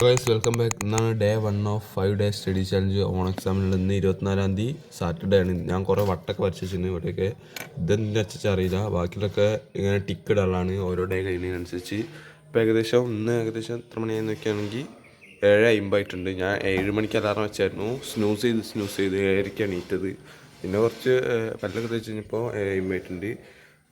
Guys welcome back. ഇന്നാണ് day 1 of 5 day study challenge on എക്സാമിനുള്ള. ഇന്ന് 24-ാം തീയതി സാറ്റർഡേ ആണ്. ഞാൻ കുറേ വട്ടൊക്കെ വരച്ച് വെച്ചിട്ടുണ്ട്. ഇവിടെയൊക്കെ ഇതെന്തിൻ്റെ അച്ഛൻ അറിയില്ല. ബാക്കിയുള്ളൊക്കെ ഇങ്ങനെ ടിക്ക് ഇടാനുള്ളതാണ് ഓരോ ഡേ കഴിയുന്നതിനനുസരിച്ച്. ഇപ്പോൾ ഇന്ന് ഏകദേശം എത്ര മണിയാണെന്ന് നോക്കുകയാണെങ്കിൽ 7:50 ആയിട്ടുണ്ട്. ഞാൻ 7 മണിക്ക് അലാറം വെച്ചായിരുന്നു. സ്നൂസ് ചെയ്ത് 7:30 എണീറ്റത്. പിന്നെ കുറച്ച് പല്ലൊക്കെ തേച്ച് കഴിഞ്ഞപ്പോൾ 7:50 ആയിട്ടുണ്ട്.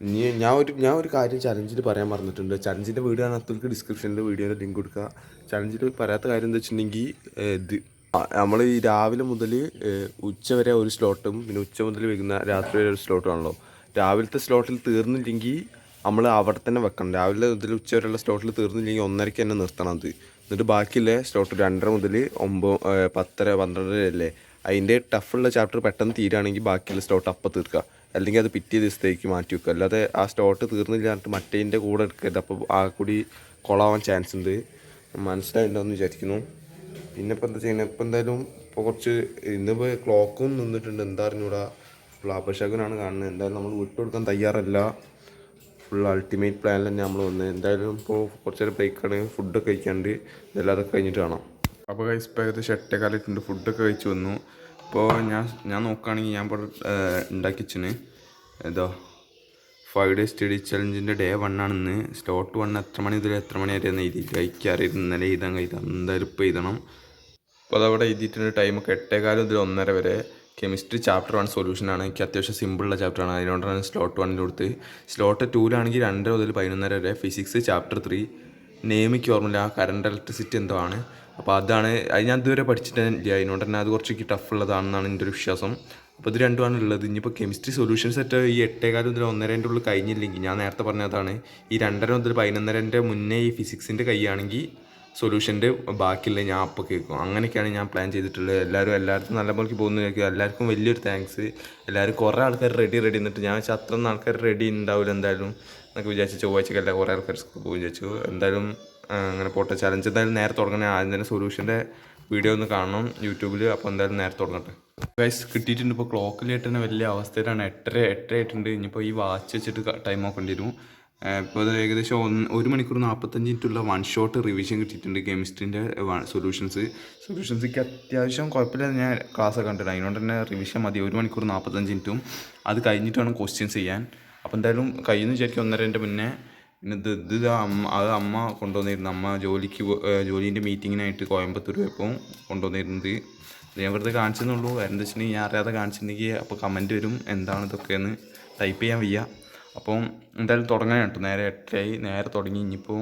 ഇനി ഞാൻ ഒരു കാര്യം ചലഞ്ചിൽ പറയാൻ പറഞ്ഞിട്ടുണ്ട്. ചലഞ്ചിൻ്റെ വീഡിയോ കാണാത്തവർക്ക് ഡിസ്ക്രിപ്ഷനിൽ വീഡിയോയുടെ ലിങ്ക് കൊടുക്കുക. ചലഞ്ചിൽ പറയാത്ത കാര്യം എന്താ വെച്ചിട്ടുണ്ടെങ്കിൽ ഇത് നമ്മൾ ഈ രാവിലെ മുതൽ ഉച്ച വരെ ഒരു സ്ലോട്ടും പിന്നെ ഉച്ച മുതൽ രാത്രി വരെ ഒരു സ്ലോട്ടും ആണല്ലോ. രാവിലത്തെ സ്ലോട്ടിൽ തീർന്നില്ലെങ്കിൽ നമ്മൾ അവിടെ തന്നെ വെക്കണം. രാവിലെ മുതൽ ഉച്ച വരെയുള്ള സ്ലോട്ടിൽ തീർന്നില്ലെങ്കിൽ 1:30 തന്നെ നിർത്തണം. അത് എന്നിട്ട് ബാക്കിയുള്ള സ്ലോട്ട് 2:30 മുതൽ 9, 10, 12 അല്ലേ അതിൻ്റെ ടഫുള്ള ചാപ്റ്റർ പെട്ടെന്ന് തീരുകയാണെങ്കിൽ ബാക്കിയുള്ള സ്ലോട്ട് അപ്പം തീർക്കുക. അല്ലെങ്കിൽ അത് പിറ്റേ ദിവസത്തേക്ക് മാറ്റി വെക്കുക. അല്ലാതെ ആ സ്ലോട്ട് തീർന്നില്ല എന്നിട്ട് മറ്റേതിൻ്റെ കൂടെ എടുക്കരുത്. അപ്പോൾ ആ കൂടി കൊളാവാൻ ചാൻസ് ഉണ്ട്. മനസ്സിലായിട്ടുണ്ടെന്ന് വിചാരിക്കുന്നു. പിന്നെ ഇപ്പോൾ എന്താ ചെയ്യുന്നത്? ഇപ്പോൾ എന്തായാലും ഇപ്പോൾ കുറച്ച് ഇന്നിപ്പോൾ ക്ലോക്കും നിന്നിട്ടുണ്ട്. എന്താ അറിഞ്ഞൂടാ, ഫുൾ അപശകനാണ് കാണുന്നത്. എന്തായാലും നമ്മൾ വിട്ടുകൊടുക്കാൻ തയ്യാറല്ല. ഫുൾ അൾട്ടിമേറ്റ് പ്ലാനിൽ തന്നെ നമ്മൾ വന്നത്. എന്തായാലും ഇപ്പോൾ കുറച്ച് നേരം ബ്രേക്കാണ്. ഫുഡൊക്കെ കഴിക്കാണ്ട് ഇതെല്ലാം അതൊക്കെ കഴിഞ്ഞിട്ട് കാണാം. അപ്പോൾ കഴിച്ച് ഇപ്പോൾ ഏകദേശം 8:15 ഫുഡൊക്കെ കഴിച്ച് വന്നു. ഇപ്പോൾ ഞാൻ നോക്കുകയാണെങ്കിൽ ഞാൻ ഇപ്പോൾ ഉണ്ടാക്കി വെച്ചിന് ഏതോ 5 ഡേ സ്റ്റഡി ചലഞ്ചിൻ്റെ ഡേ 1 ആണെന്ന്. സ്ലോട്ട് 1 എത്ര മണി മുതൽ എത്ര മണി വരെ എഴുതിയിട്ട് കഴിക്കാറിയിരുന്നു. ഇന്നലെ എഴുതാൻ എന്തായാലും ഇപ്പോൾ എഴുതണം. അപ്പോൾ അതവിടെ എഴുതിയിട്ടുണ്ട്. ടൈമൊക്കെ 8:15 മുതൽ 1:30 വരെ. Chemistry chapter 1 സൊല്യൂഷനാണ്. എനിക്ക് അത്യാവശ്യം സിമ്പിളുള്ള ചാപ്റ്ററാണ്. അതുകൊണ്ടാണ് സ്ലോട്ട് 1 കൊടുത്ത്. സ്ലോട്ട് 2-ലാണെങ്കിൽ 2:30 മുതൽ 11:30 വരെ. ഫിസിക്സ് ചാപ്റ്റർ 3 നെയിമിക്ക് ഓർമ്മയില്ല, കറണ്ട് ഇലക്ട്രിസിറ്റി എന്തോ ആണ്. അപ്പോൾ അത് ഞാൻ ഇതുവരെ പഠിച്ചിട്ടില്ല. അതിനോട് തന്നെ അത് കുറച്ചൊക്കെ ടഫുള്ളതാണെന്നാണ് എൻ്റെ ഒരു വിശ്വാസം. അപ്പോൾ ഇത് രണ്ടുമാണ് ഉള്ളത്. ഇനിയിപ്പോൾ കെമിസ്ട്രി സൊല്യൂഷൻ സെറ്റ് ഈ 8:15 മുതൽ 1:30 ഉള്ളിൽ കഴിഞ്ഞില്ലെങ്കിൽ, ഞാൻ നേരത്തെ പറഞ്ഞതാണ്, ഈ 2:30 മുതൽ 11:30 മുന്നേ ഈ ഫിസിക്സിൻ്റെ കൈയാണെങ്കിൽ സൊല്യൂഷൻ്റെ ബാക്കിയുള്ള ഞാൻ അപ്പോൾ കേൾക്കും. അങ്ങനെയൊക്കെയാണ് ഞാൻ പ്ലാൻ ചെയ്തിട്ടുള്ളത്. എല്ലാവർക്കും നല്ല പോലെ പോകുന്നു കേൾക്കുക. എല്ലാവർക്കും വലിയൊരു താങ്ക്സ്. എല്ലാവരും കുറേ ആൾക്കാർ റെഡി എന്നിട്ട് ഞാൻ വെച്ചാൽ അത്രയൊന്നും ആൾക്കാർ റെഡി ഉണ്ടാവില്ല എന്തായാലും എന്നൊക്കെ വിചാരിച്ചു. ചൊവ്വാഴ്ചക്കല്ല കുറേ ആൾക്കാർ പോകും വിചാരിച്ചു. എന്തായാലും അങ്ങനെ പോട്ടെ. ചലഞ്ച് എന്തായാലും നേരെ തുടങ്ങണേ. ആദ്യം തന്നെ സൊല്യൂഷൻ്റെ വീഡിയോ ഒന്ന് കാണണം യൂട്യൂബിൽ. അപ്പോൾ എന്തായാലും നേരെ തുടങ്ങട്ടെ. ഗൈസ് കിട്ടിയിട്ടുണ്ട്. ഇപ്പോൾ ക്ലോക്കിലായിട്ട് തന്നെ വലിയ അവസ്ഥയിലാണ്. 8:30 ആയിട്ടുണ്ട്. ഇനിയിപ്പോൾ ഈ വാച്ച് വെച്ചിട്ട് ടൈം നോക്കേണ്ടി വരും. ഇപ്പോൾ അത് ഏകദേശം 1 മണിക്കൂർ 45 മിനിറ്റുള്ള 1 ഷോട്ട് റിവിഷൻ കിട്ടിയിട്ടുണ്ട് കെമിസ്ട്രീൻ്റെ സൊല്യൂഷൻസിക്ക് അത്യാവശ്യം കുഴപ്പമില്ല. ഞാൻ ക്ലാസ്സൊക്കെ കണ്ടിട്ടുണ്ട്. അതിനോട് തന്നെ റിവിഷൻ മതി. 1 മണിക്കൂർ 45 മിനിറ്റും അത് കഴിഞ്ഞിട്ട് വേണം ക്വസ്റ്റ്യൻസ് ചെയ്യാൻ. അപ്പോൾ എന്തായാലും കഴിയുമെന്ന് വിചാരിക്കും 1:30 മുന്നേ. പിന്നെ ഇത് അമ്മ കൊണ്ടുവന്നിരുന്നു. അമ്മ ജോലീൻ്റെ മീറ്റിങ്ങിനായിട്ട് കോയമ്പത്തൂർ പോയപ്പോൾ കൊണ്ടുവന്നിരുന്നത്. ഞാൻ വെറുതെ കാണിച്ചെന്നുള്ളൂ. എന്താ വെച്ചിട്ടുണ്ടെങ്കിൽ ഞാൻ അറിയാതെ കാണിച്ചിട്ടുണ്ടെങ്കിൽ അപ്പോൾ കമൻറ്റ് വരും എന്താണ് ഇതൊക്കെയെന്ന്. ടൈപ്പ് ചെയ്യാൻ വയ്യ. അപ്പം എന്തായാലും തുടങ്ങാൻ കേട്ടോ. നേരെ 8:00 നേരെ തുടങ്ങി. ഇനിയിപ്പോൾ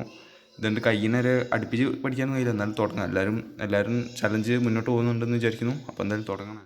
ഇതെൻ്റെ കയ്യിൽ നേരെ അടുപ്പിച്ച് പഠിക്കാനൊന്നും കഴിയില്ല. എന്നാലും തുടങ്ങാം. എല്ലാവരും ചലഞ്ച് മുന്നോട്ട് പോകുന്നുണ്ടെന്ന് വിചാരിക്കുന്നു. അപ്പോൾ എന്തായാലും തുടങ്ങണം.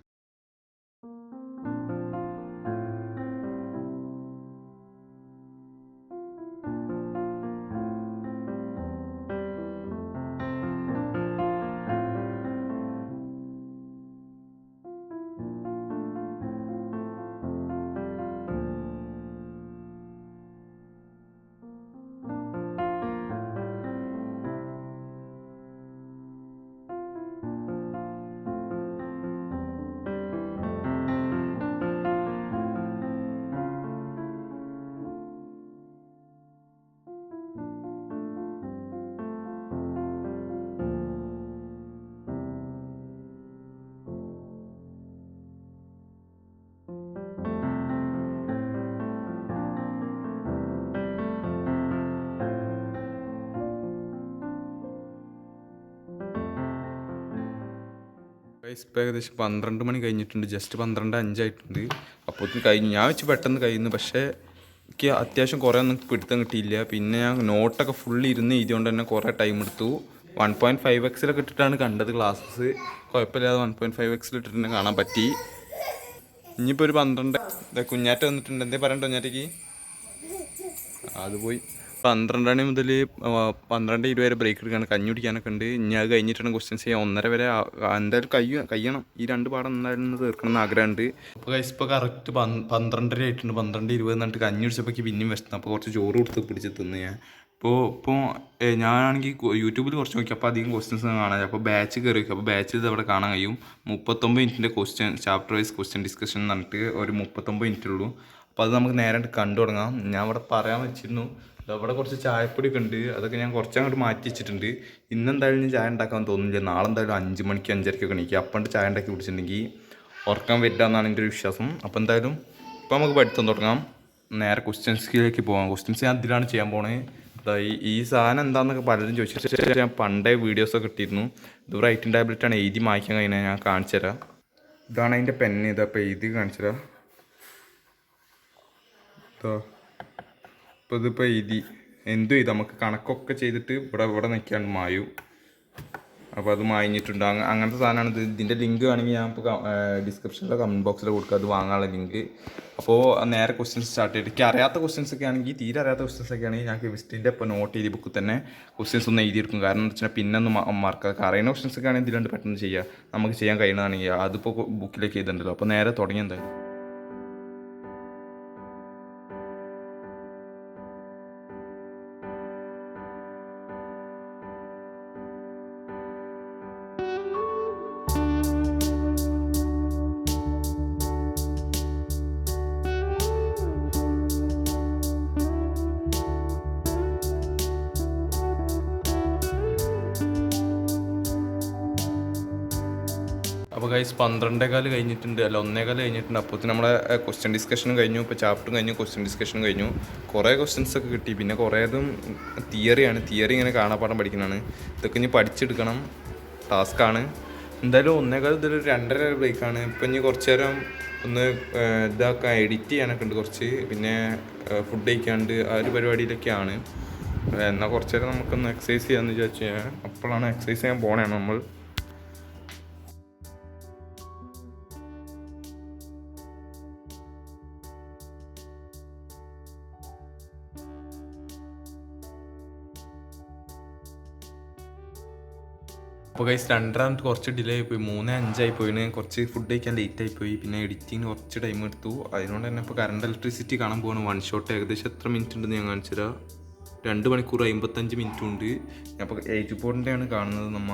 ഇപ്പോൾ ഏകദേശം 12 മണി കഴിഞ്ഞിട്ടുണ്ട്. ജസ്റ്റ് 12:05 ആയിട്ടുണ്ട്. അപ്പോൾ ഇത് കഴിഞ്ഞു. ഞാൻ വെച്ച് പെട്ടെന്ന് കഴിയുന്നു. പക്ഷേ എനിക്ക് അത്യാവശ്യം കുറേ ഒന്നും പിടുത്തം കിട്ടിയില്ല. പിന്നെ ഞാൻ നോട്ടൊക്കെ ഫുള്ള് ഇരുന്ന് എഴുതിയോണ്ട് തന്നെ കുറേ ടൈം എടുത്തു. 1.5x ഇട്ടിട്ടാണ് കണ്ടത് ക്ലാസ്സസ്. കുഴപ്പമില്ലാതെ 1.5x ഇട്ടിട്ട് തന്നെ കാണാൻ പറ്റി. ഇനിയിപ്പോൾ ഒരു 12 കുഞ്ഞാറ്റ വന്നിട്ടുണ്ട്. എന്തേ പറയണ്ടോ കുഞ്ഞാറ്റയ്ക്ക്? അത് പോയി. 12 മണി മുതൽ 12:20 വരെ ബ്രേക്ക് എടുക്കുകയാണ്. കഞ്ഞി കുടിക്കാനൊക്കെ ഉണ്ട്. ഇനി അത് കഴിഞ്ഞിട്ടാണ് ക്വസ്റ്റ്യൻസ് ചെയ്യാൻ. 1:30 വരെ എന്തായാലും കഴിയണം. ഈ 2 പാഠം എന്തായാലും തീർക്കണം എന്ന് ആഗ്രഹമുണ്ട്. അപ്പോൾ ഇപ്പോൾ കറക്റ്റ് 12:30 ആയിട്ടുണ്ട്. 12:20 എന്നിട്ട് കഞ്ഞി കുടിച്ചപ്പോൾ പിന്നെയും വിശന്നു. അപ്പോൾ കുറച്ച് ചോറ് കൊടുത്ത് പിടിച്ച് തിന്ന് ഞാൻ. ഇപ്പോൾ ഞാനാണെങ്കിൽ യൂട്യൂബിൽ കുറച്ച് നോക്കി. അപ്പോൾ അധികം ക്വസ്റ്റ്യൻസ് കാണാൻ. അപ്പോൾ ബാച്ച് കയറി വയ്ക്കും. അപ്പോൾ ബാച്ച് ഇത് അവിടെ കാണാൻ കഴിയും. 39 മിനിറ്റിൻ്റെ ചാപ്റ്റർ വൈസ് ക്വസ്റ്റ്യൻ ഡിസ്കഷൻ എന്ന് പറഞ്ഞിട്ട് ഒരു 39 മിനിറ്റ് ഉള്ളൂ. അപ്പോൾ അത് നമുക്ക് നേരെ കണ്ടു തുടങ്ങാം. ഞാൻ ഇവിടെ പറയാൻ വെച്ചിരുന്നു അവിടെ കുറച്ച് ചായപ്പൊടി ഒക്കെ ഉണ്ട്, അതൊക്കെ ഞാൻ കുറച്ചങ്ങോട്ട് മാറ്റി വെച്ചിട്ടുണ്ട്. ഇന്നെന്തായാലും ഞാൻ ചായ ഉണ്ടാക്കാൻ തോന്നുന്നില്ല. നാളെ എന്തായാലും 5 മണിക്ക് 5:30 എണീക്കുക. അപ്പം ചായ ഉണ്ടാക്കി കുടിച്ചിട്ടുണ്ടെങ്കിൽ ഉറക്കം വരില്ല എന്നാണ് എൻ്റെ ഒരു വിശ്വാസം. അപ്പോൾ എന്തായാലും ഇപ്പോൾ നമുക്ക് പഠിത്തം തുടങ്ങാം. നേരെ ക്വസ്റ്റ്യൻസിലേക്ക് പോകാം. ക്വസ്റ്റ്യൻസ് ഞാൻ ഇതിലാണ് ചെയ്യാൻ പോണേ. ഈ സാധനം എന്താണെന്നൊക്കെ പലരും ചോദിച്ചിട്ട് ഞാൻ പണ്ടേ വീഡിയോസൊക്കെ ഇട്ടിരുന്നു. ഇത് റൈറ്റിംഗ് ടാബ്ലറ്റാണ്, എഴുതി മായ്ക്കാൻ കഴിഞ്ഞാൽ ഞാൻ കാണിച്ചു തരാം. ഇതാണ് അതിൻ്റെ പെന്ന്. ഇതപ്പോൾ എഴുതി കാണിച്ചു തരാം. ഇപ്പോൾ ഇതിപ്പോൾ എഴുതി എന്തും ഇത് നമുക്ക് കണക്കൊക്കെ ചെയ്തിട്ട് ഇവിടെ നിൽക്കാണ്ട് മായും. അപ്പോൾ അത് മായിഞ്ഞിട്ടുണ്ട്. അങ്ങനത്തെ സാധനമാണ് ഇത്. ഇതിൻ്റെ ലിങ്ക് വേണമെങ്കിൽ ഞാൻ ഇപ്പോൾ ഡിസ്ക്രിപ്ഷനിലോ കമൻറ്റ് ബോക്സിലോ കൊടുക്കുക, അത് വാങ്ങാനുള്ള ലിങ്ക്. അപ്പോൾ നേരെ ക്വസ്റ്റ്യൻസ് സ്റ്റാർട്ട് ചെയ്തിട്ട് എനിക്ക് അറിയാത്ത ക്വസ്റ്റ്യൻസ് ഒക്കെ ആണെങ്കിൽ, തീരെ അറിയാത്ത ക്വസ്റ്റ്യൻസ് ഒക്കെ ആണെങ്കിൽ ഞാൻ കെമിസ്ട്രീൻ്റെ ഇപ്പോൾ നോട്ട് ചെയ്ത് ബുക്കിൽ തന്നെ ക്വസ്റ്റ്യൻസ് ഒന്ന് എഴുതിയെടുക്കും. കാരണം എന്താ വെച്ചാൽ പിന്നെ ഒന്ന് മാർക്ക് അറിയുന്ന ക്വസ്റ്റ്യൻസ് ഒക്കെ ആണെങ്കിൽ ഇതിലുണ്ട് പെട്ടെന്ന് ചെയ്യുക, നമുക്ക് ചെയ്യാൻ കഴിയുന്നതാണെങ്കിൽ. അതിപ്പോൾ ബുക്കിലേക്ക് ചെയ്തിട്ടുണ്ടല്ലോ. അപ്പോൾ നേരെ തുടങ്ങി എന്തായാലും. അപ്പോൾ ഗൈസ് 12:15 കഴിഞ്ഞിട്ടുണ്ട്, അല്ല 1:15 കഴിഞ്ഞിട്ടുണ്ട്. അപ്പോൾ നമ്മളെ ക്വസ്റ്റ്യൻ ഡിസ്കഷനും കഴിഞ്ഞു. ഇപ്പോൾ ചാപ്റ്ററും കഴിഞ്ഞു, ക്വസ്റ്റ്യൻ ഡിസ്കഷനും കഴിഞ്ഞു. കുറേ ക്വസ്റ്റ്യൻസ് ഒക്കെ കിട്ടി. പിന്നെ കുറേതും തിയറിയാണ്. തിയറി ഇങ്ങനെ കാണാപ്പാഠം പഠിക്കുന്നതാണ്. ഇതൊക്കെ ഇനി പഠിച്ചെടുക്കണം, ടാസ്ക്കാണ്. എന്തായാലും 1:15 ഇതൊരു 2:30 ബ്രേക്കാണ്. ഇപ്പം ഇനി കുറച്ച് നേരം ഒന്ന് ഇതാക്കാൻ, എഡിറ്റ് ചെയ്യാനൊക്കെ ഉണ്ട് കുറച്ച്. പിന്നെ ഫുഡ് കഴിക്കാണ്ട് ആ ഒരു പരിപാടിയിലൊക്കെയാണ്. എന്നാൽ കുറച്ച് നേരം നമുക്കൊന്ന് എക്സസൈസ് ചെയ്യാമെന്ന് വിചാരിച്ചു. അപ്പോഴാണ് എക്സസൈസ് ചെയ്യാൻ പോകണതാണ് നമ്മൾ. അപ്പോൾ ഗൈസ് 2:30 കുറച്ച് ഡിലേ ആയിപ്പോയി. 3:05 പോയിന്. കുറച്ച് ഫുഡ് കഴിക്കാൻ ലേറ്റ് ആയിപ്പോയി. പിന്നെ എഡിറ്റിങ്ങിന് കുറച്ച് ടൈം എടുത്തു. അതുകൊണ്ട് തന്നെ ഇപ്പോൾ കറണ്ട് ഇലക്ട്രിസിറ്റി കാണാൻ പോകണം. 1 ഷോട്ട് ഏകദേശം എത്ര മിനിറ്റ് ഉണ്ടെന്ന് ഞാൻ കാണിച്ചു തരാം. 2 മണിക്കൂർ 55 മിനിറ്റും ഉണ്ട്. ഞാൻ ഇപ്പോൾ 84-ൻ്റെയാണ് കാണുന്നത് നമ്മ.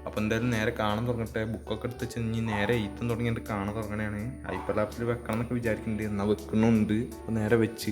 അപ്പോൾ എന്തായാലും നേരെ കാണാൻ തുടങ്ങട്ടെ. ബുക്കൊക്കെ എടുത്ത് വെച്ച് ഇനി നേരെ എഴുത്താൻ തുടങ്ങിയിട്ട് കാണാൻ തുടങ്ങണതാണ്. ഹൈപ്പർ ലാപ്സിൽ വെക്കണം എന്നൊക്കെ വിചാരിക്കുന്നുണ്ട്. എന്നാൽ വെക്കണമുണ്ട്. അപ്പോൾ നേരെ വെച്ച്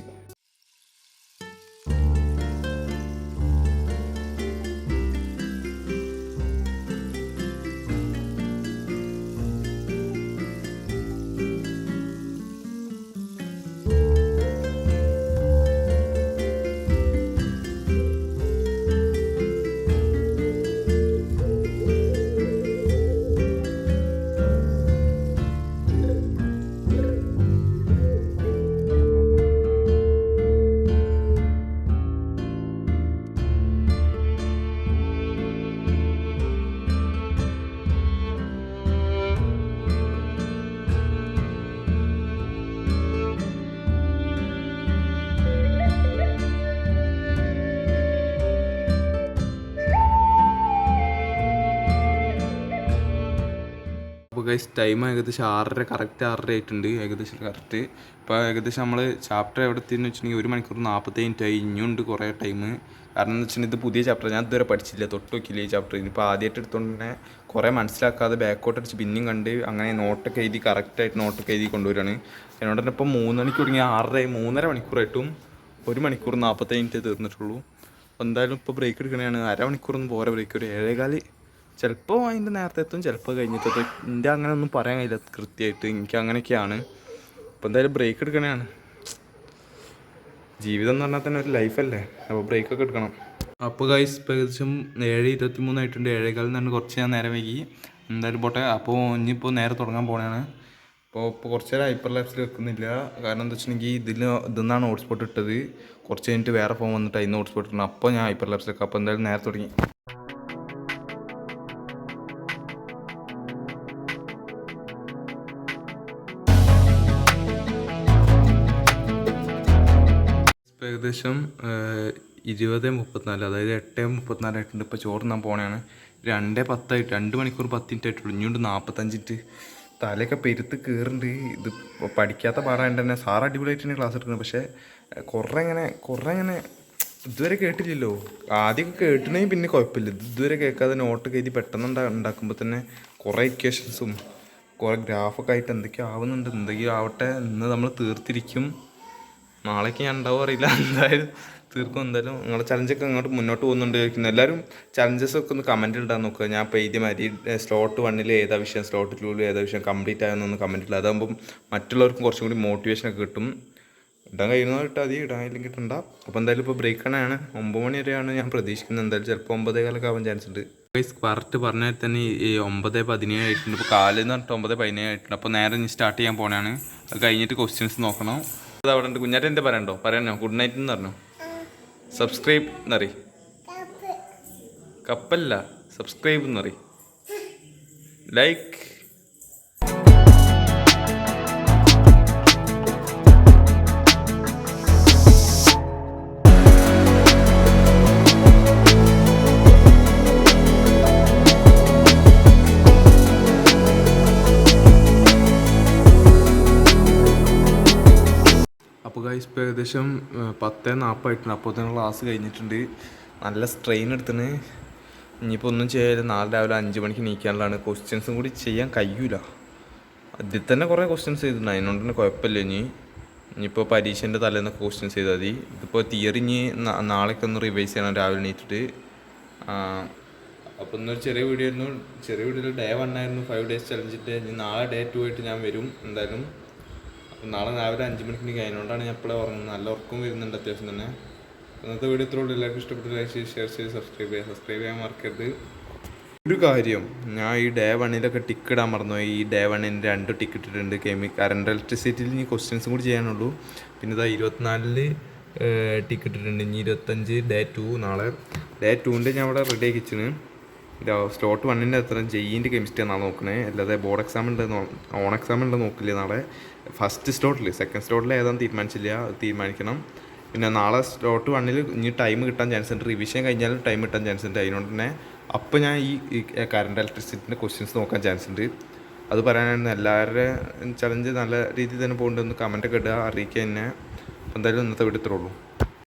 അപ്പോൾ ഗൈസ് ടൈം ഏകദേശം 6:30, കറക്റ്റ് 6:30 ആയിട്ടുണ്ട്. ഏകദേശം കറക്റ്റ്. ഇപ്പോൾ ഏകദേശം നമ്മൾ ചാപ്റ്റർ എവിടെ എത്തിയെന്ന് വെച്ചിട്ടുണ്ടെങ്കിൽ 1 മണിക്കൂർ 40 മിനിറ്റ് ആയി. ഇനിയുണ്ട് കുറേ ടൈം. കാരണം എന്ന് വെച്ചിട്ടുണ്ടെങ്കിൽ ഇത് പുതിയ ചാപ്റ്റർ, ഞാൻ ഇതുവരെ പഠിച്ചില്ല, തൊട്ട് നോക്കിയില്ല ഈ ചാപ്റ്റർ. ഇപ്പോൾ ആദ്യമായിട്ട് എടുത്തുകൊണ്ട് തന്നെ കുറേ മനസ്സിലാക്കാതെ ബാക്കോട്ട് അടിച്ച് പിന്നെയും കണ്ട് അങ്ങനെ നോട്ടൊക്കെ എഴുതി, കറക്റ്റായിട്ട് നോട്ടൊക്കെ എഴുതി കൊണ്ടുവരികയാണ്. എന്നോട് തന്നെ ഇപ്പോൾ 3 മണിക്ക് തുടങ്ങി 6:30 3:30 മണിക്കൂറായിട്ടും 1 മണിക്കൂർ 40 മിനിറ്റ് തീർന്നിട്ടുള്ളൂ. അപ്പോൾ എന്തായാലും ഇപ്പോൾ ബ്രേക്ക് എടുക്കണതാണ്. അരമണിക്കൂറൊന്നും പോരാ ബ്രേക്ക്. ഒരു 7:15 ചിലപ്പോൾ അതിൻ്റെ നേരത്തെ എത്തും, ചിലപ്പോൾ കഴിഞ്ഞിട്ടെത്തും. എൻ്റെ അങ്ങനെ ഒന്നും പറയാൻ കഴിയില്ല കൃത്യമായിട്ട്. എനിക്ക് അങ്ങനെയൊക്കെയാണ്. അപ്പോൾ എന്തായാലും ബ്രേക്ക് എടുക്കണതാണ്. ജീവിതം എന്ന് പറഞ്ഞാൽ തന്നെ ഒരു ലൈഫല്ലേ. അപ്പോൾ ബ്രേക്കൊക്കെ എടുക്കണം. അപ്പോൾ ഗൈസ് ഇപ്പോൾ ഏകദേശം 7:23 ആയിട്ടുണ്ട്. 7:15 തന്നെ കുറച്ച് ഞാൻ നേരം വൈകി. എന്തായാലും പോട്ടെ. അപ്പോൾ ഇനിയിപ്പോൾ നേരെ തുടങ്ങാൻ പോകണതാണ്. ഇപ്പോൾ കുറച്ച് നേരം ഹൈപ്പർ ലാപ്സിൽ വെക്കുന്നില്ല. കാരണം എന്താ വെച്ചിട്ടുണ്ടെങ്കിൽ ഇതിന്നാണ് ഹോട്ട്സ്പോട്ട് ഇട്ടത്. കുറച്ച് കഴിഞ്ഞിട്ട് വേറെ ഫോൺ വന്നിട്ട് അതിന് ഹോട്ട്സ്പോട്ട് ഇടണം. അപ്പോൾ ഞാൻ ഹൈപ്പർ ലാപ്സിൽ വെക്കാം. അപ്പോൾ എന്തായാലും നേരെ തുടങ്ങി. ഏകദേശം 20:34, അതായത് 8:34 ആയിട്ടുണ്ട്. ഇപ്പോൾ ചോറ് തിന്നാൻ പോകണതാണ്. 2:10 ആയിട്ട്, 2 മണിക്കൂർ 10 മിനിറ്റ് ആയിട്ടുള്ളൂ. ഇനിയുണ്ട് 45 മിനിറ്റ്. തലയൊക്കെ പെരുത്ത് കയറുന്നുണ്ട്. ഇത് പഠിക്കാത്ത പാടായിട്ട് തന്നെ സാർ അടിപൊളിയായിട്ട് തന്നെ ക്ലാസ് എടുക്കുന്നത്. പക്ഷേ കുറേ ഇങ്ങനെ ഇതുവരെ കേട്ടില്ലല്ലോ. ആദ്യമൊക്കെ കേട്ടിട്ടുണ്ടെങ്കിൽ പിന്നെ കുഴപ്പമില്ല. ഇതുവരെ കേൾക്കാതെ നോട്ടൊക്കെ എഴുതി പെട്ടെന്ന് ഉണ്ടാക്കുമ്പോൾ തന്നെ കുറേ ഇക്വേഷൻസും കുറേ ഗ്രാഫൊക്കെ ആയിട്ട് എന്തൊക്കെയോ ആവുന്നുണ്ട്. എന്തൊക്കെയോ ആവട്ടെ. ഇന്ന് നമ്മൾ തീർത്തിരിക്കും. നാളേക്ക് ഞാൻ ഉണ്ടാവും അറിയില്ല. എന്തായാലും തീർക്കും എന്തായാലും. നിങ്ങളുടെ ചലഞ്ചൊക്കെ അങ്ങോട്ട് മുന്നോട്ട് പോകുന്നുണ്ട് ചോദിക്കുന്നു. എല്ലാവരും ചലഞ്ചസൊക്കെ ഒന്ന് കമൻറ്റിൽ ഇടാൻ നോക്കുക. ഞാൻ ഇപ്പോൾ എഴുതിയ മാതിരി സ്ലോട്ട് 1 ഏതാ വിഷയം, സ്ലോട്ട് 2 ഏതാ വിഷയം കംപ്ലീറ്റ് ആയെന്നൊന്ന് കമൻറ്റിൽ. അതാകുമ്പം മറ്റുള്ളവർക്കും കുറച്ചും കൂടി മോട്ടിവേഷനൊക്കെ കിട്ടും. ഇടാൻ കഴിയുന്ന ഇട്ടാൽ മതി, ഇടാനില്ലെങ്കിൽ ഇട്ടണ്ട. അപ്പോൾ എന്തായാലും ഇപ്പോൾ ബ്രേക്ക് ആണ് 9 മണി വരെയാണ് ഞാൻ പ്രതീക്ഷിക്കുന്നത്. എന്തായാലും ചിലപ്പോൾ 9:15 ആവാൻ ചാൻസ് ഉണ്ട്. കറക്റ്റ് പറഞ്ഞാൽ തന്നെ ഈ 9:17 ആയിട്ടുണ്ട്. ഇപ്പോൾ കാലെന്ന് പറഞ്ഞിട്ട് 9:17 ആയിട്ടുണ്ട്. അപ്പോൾ നേരെ ഇനി സ്റ്റാർട്ട് ചെയ്യാൻ പോകണതാണ്. അത് കഴിഞ്ഞിട്ട് ക്വസ്റ്റ്യൻസ് നോക്കണം. അത് അവിടെ ഉണ്ട്. കുഞ്ഞാറ്റ എന്താ പറയാനോ ഗുഡ് നൈറ്റ് എന്ന് പറഞ്ഞോ. സബ്സ്ക്രൈബ് എന്നറി, കപ്പല്ല സബ്സ്ക്രൈബ് എന്നറി, ലൈക്ക്. അപ്പോൾ ഗൈസ് ഇപ്പോൾ ഏകദേശം 10:40 ആയിട്ടുണ്ട്. അപ്പോൾ തന്നെ ക്ലാസ് കഴിഞ്ഞിട്ടുണ്ട്. നല്ല സ്ട്രെയിൻ എടുത്തിന്. ഇനിയിപ്പോൾ ഒന്നും ചെയ്യാതെ നാളെ രാവിലെ 5 മണിക്ക് എണീക്കാനുള്ളതാണ്. ക്വസ്റ്റ്യൻസും കൂടി ചെയ്യാൻ കഴിയൂല. അതിൽ തന്നെ കുറേ ക്വസ്റ്റ്യൻസ് ചെയ്തിട്ടുണ്ട്. അതിനോണ്ട് തന്നെ കുഴപ്പമില്ല. ഇനിയിപ്പോൾ പരീക്ഷേൻ്റെ തലേന്നൊക്കെ ക്വസ്റ്റ്യൻസ് ചെയ്താൽ മതി. ഇതിപ്പോൾ തിയറി ഇനി നാളേക്ക് ഒന്ന് റിവൈസ് ചെയ്യണം രാവിലെ എണീറ്റിട്ട്. അപ്പോൾ ഇന്നൊരു ചെറിയ വീഡിയോ ആയിരുന്നു. ചെറിയ വീഡിയോയിൽ Day 1 ആയിരുന്നു 5 days ചലഞ്ചിൻ്റെ. ഇനി നാളെ Day 2 ആയിട്ട് ഞാൻ വരും എന്തായാലും. നാളെ രാവിലെ 5 മണിക്ക് എനിക്ക് അതിനോണ്ടാണ് ഞാൻ എപ്പോഴും ഉറങ്ങുന്നത്. നല്ല ഉറക്കം വരുന്നുണ്ട് അത്യാവശ്യം തന്നെ. ഇന്നത്തെ വീഡിയോ ഇത്രയുള്ളൂ. എല്ലാവർക്കും ഇഷ്ടപ്പെട്ട ലൈക്ക് ചെയ്ത് ഷെയർ ചെയ്ത് സബ്സ്ക്രൈബ് ചെയ്യാൻ മറക്കരുത്. ഒരു കാര്യം, ഞാൻ ഈ Day 1 ടിക്ക് ഇടാൻ മറന്നുപോയി. ഈ Day 1 2 ടിക്ക് ഇട്ടിട്ടുണ്ട്. കറണ്ട് ഇലക്ട്രിസിറ്റിയിൽ ഇനി ക്വസ്റ്റ്യൻസും കൂടി ചെയ്യാനുള്ളൂ. പിന്നെ ഇതാ 24 ടിക്ക് ഇട്ടിട്ടുണ്ട്. ഇനി 25 Day 2 നാളെ. Day 2 ഞാൻ അവിടെ റെഡി ആക്കി വെച്ചിന്. സ്ലോട്ട് 1 എത്ര ജെയിൻ്റെ കെമിസ്ട്രി നാളെ നോക്കണേ. അല്ലാതെ ബോർഡ് എക്സാം ഉണ്ട്, ഓൺ എക്സാം ഉണ്ട് നോക്കില്ലേ നാളെ. ഫസ്റ്റ് സ്ലോട്ടിൽ സെക്കൻഡ് സ്ലോട്ടിൽ ഏതാണെന്ന് തീരുമാനിച്ചില്ല, അത് തീരുമാനിക്കണം. പിന്നെ നാളെ സ്ലോട്ട് 1 ഇനി ടൈം കിട്ടാൻ ചാൻസ് ഉണ്ട്. റിവിഷൻ കഴിഞ്ഞാൽ ടൈം കിട്ടാൻ ചാൻസ് ഉണ്ട്. അതിനോട് തന്നെ അപ്പോൾ ഞാൻ ഈ കറണ്ട് ഇലക്ട്രിസിറ്റിൻ്റെ ക്വസ്റ്റ്യൻസ് നോക്കാൻ ചാൻസ് ഉണ്ട്. അത് പറയാനായിരുന്നു. എല്ലാവരുടെയും ചലഞ്ച് നല്ല രീതിയിൽ തന്നെ പോകുന്നുണ്ടെന്ന് കമൻറ്റൊക്കെ ഇടുക, അറിയിക്കുക തന്നെ. അപ്പോൾ എന്തായാലും ഇന്നത്തെ വീഡിയോ ഇത്രേ ഉള്ളൂ.